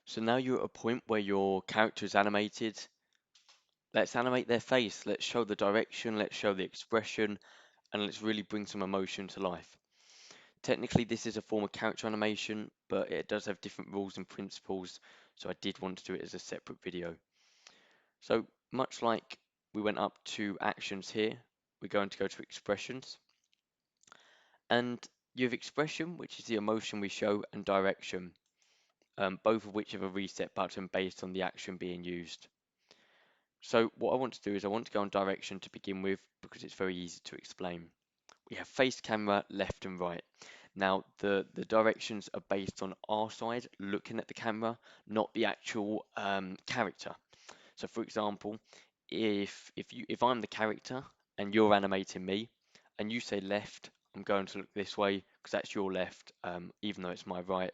So now you're at a point where your character is animated. Let's animate their face. Let's show the direction. Let's show the expression. And let's really bring some emotion to life. Technically, this is a form of character animation, but it does have different rules and principles. So I did want to do it as a separate video. So much like we went up to actions here, we're going to go to expressions. And you have expression, which is the emotion we show, and direction, both of which have a reset button based on the action being used. So what I want to do is I want to go on direction to begin with because it's very easy to explain. We have face camera, left and right. Now the directions are based on our side looking at the camera, not the actual character. So for example, if I'm the character and you're animating me and you say left, I'm going to look this way because that's your left, even though it's my right,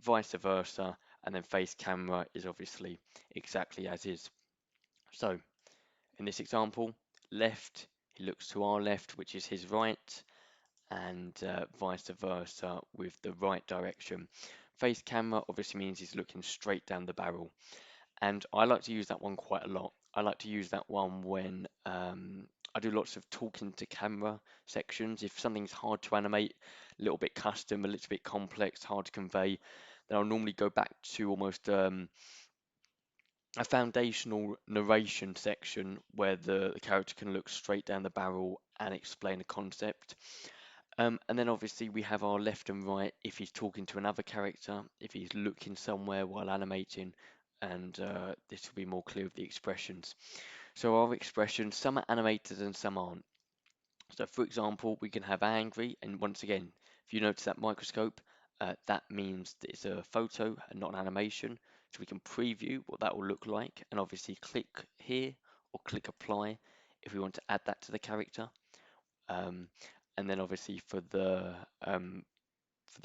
vice versa, and then face camera is obviously exactly as is. So in this example, left, he looks to our left, which is his right, and vice versa with the right direction. Face camera obviously means he's looking straight down the barrel, and I like to use that one quite a lot. I like to use that one when I do lots of talking to camera sections. If something's hard to animate, a little bit custom, a little bit complex, hard to convey, then I'll normally go back to almost a foundational narration section where the character can look straight down the barrel and explain a concept. And then obviously we have our left and right if he's talking to another character, if he's looking somewhere while animating, and this will be more clear with the expressions. So our expressions, some are animated and some aren't. So for example, we can have angry, and once again, if you notice that microscope, that means that it's a photo and not an animation. So we can preview what that will look like, and obviously click here or click apply if we want to add that to the character. Um, and then obviously for the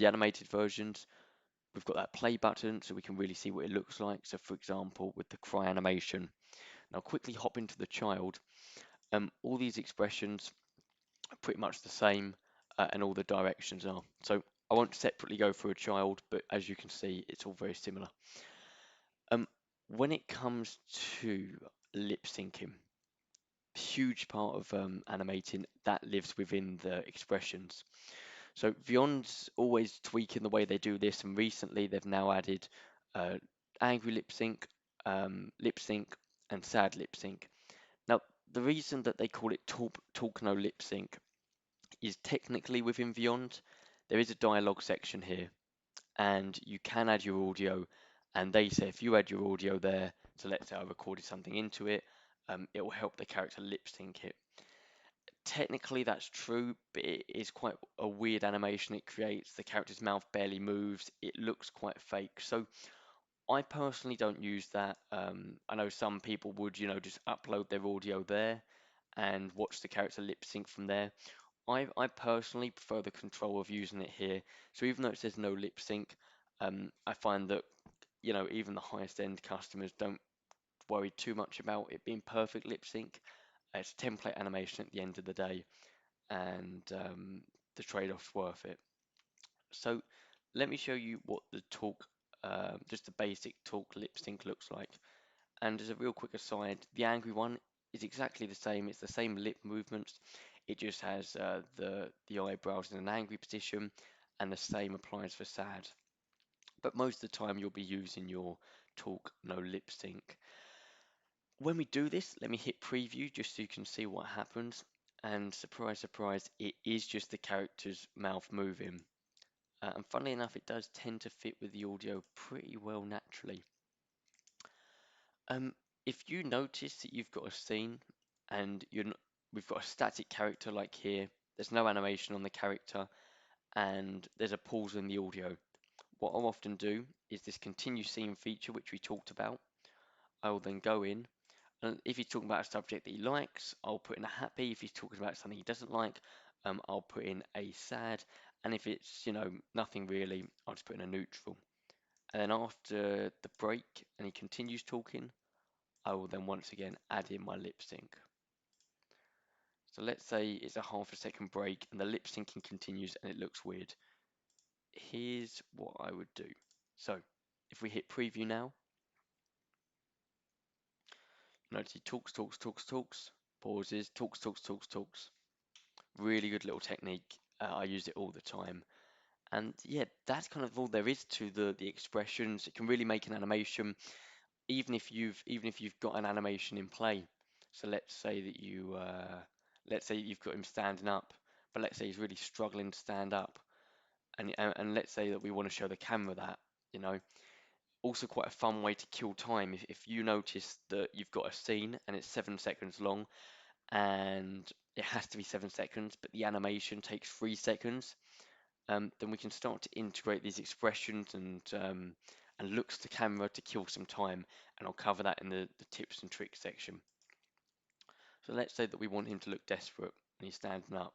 animated versions, we've got that play button so we can really see what it looks like. So for example, with the cry animation, now quickly hop into the child. All these expressions are pretty much the same and all the directions are. So I won't separately go through a child, but as you can see, it's all very similar. Um, when it comes to lip syncing, huge part of animating that lives within the expressions. So Vyond's always tweaking the way they do this, and recently they've now added uh, angry lip sync, and sad lip sync. Now, the reason that they call it talk no lip sync is technically within Vyond, there is a dialogue section here, and you can add your audio. And they say if you add your audio there, so let's say I recorded something into it, it will help the character lip sync it. Technically, that's true, but it is quite a weird animation it creates. The character's mouth barely moves. It looks quite fake. So I personally don't use that. I know some people would, just upload their audio there and watch the character lip sync from there. I personally prefer the control of using it here. So even though it says no lip sync, I find that, even the highest end customers don't worry too much about it being perfect lip sync. It's template animation at the end of the day, and the trade-off's worth it. So let me show you what the talk, just the basic talk lip sync looks like. And as a real quick aside, the angry one is exactly the same. It's the same lip movements. It just has the eyebrows in an angry position, and the same applies for sad. But most of the time, you'll be using your talk no lip sync. When we do this, let me hit preview just so you can see what happens. And surprise, surprise, it is just the character's mouth moving. And funnily enough, it does tend to fit with the audio pretty well naturally. Um, if you notice that you've got a scene and we've got a static character like here, there's no animation on the character, and there's a pause in the audio. What I'll often do is this continue scene feature, which we talked about. I will then go in, and if he's talking about a subject that he likes, I'll put in a happy. If he's talking about something he doesn't like, I'll put in a sad. And if it's, nothing really, I'll just put in a neutral. And then after the break and he continues talking, I will then once again add in my lip sync. So let's say it's a half a second break and the lip syncing continues and it looks weird. Here's what I would do. So If we hit preview now, notice he talks, pauses, talks. Really good little technique. I use it all the time. And yeah, that's kind of all there is to the expressions. It can really make an animation, even if you've got an animation in play. So let's say you've got him standing up, but let's say he's really struggling to stand up, and let's say that we want to show the camera that, you know, also quite a fun way to kill time. If you notice that you've got a scene and it's 7 seconds long, and it has to be 7 seconds, but the animation takes 3 seconds, then we can start to integrate these expressions and looks to camera to kill some time, and I'll cover that in the tips and tricks section. So let's say that we want him to look desperate and he's standing up.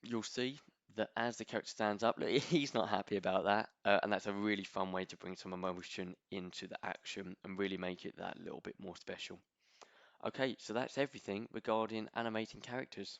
You'll see that as the character stands up, look, he's not happy about that, and that's a really fun way to bring some emotion into the action and really make it that little bit more special. Okay, so that's everything regarding animating characters.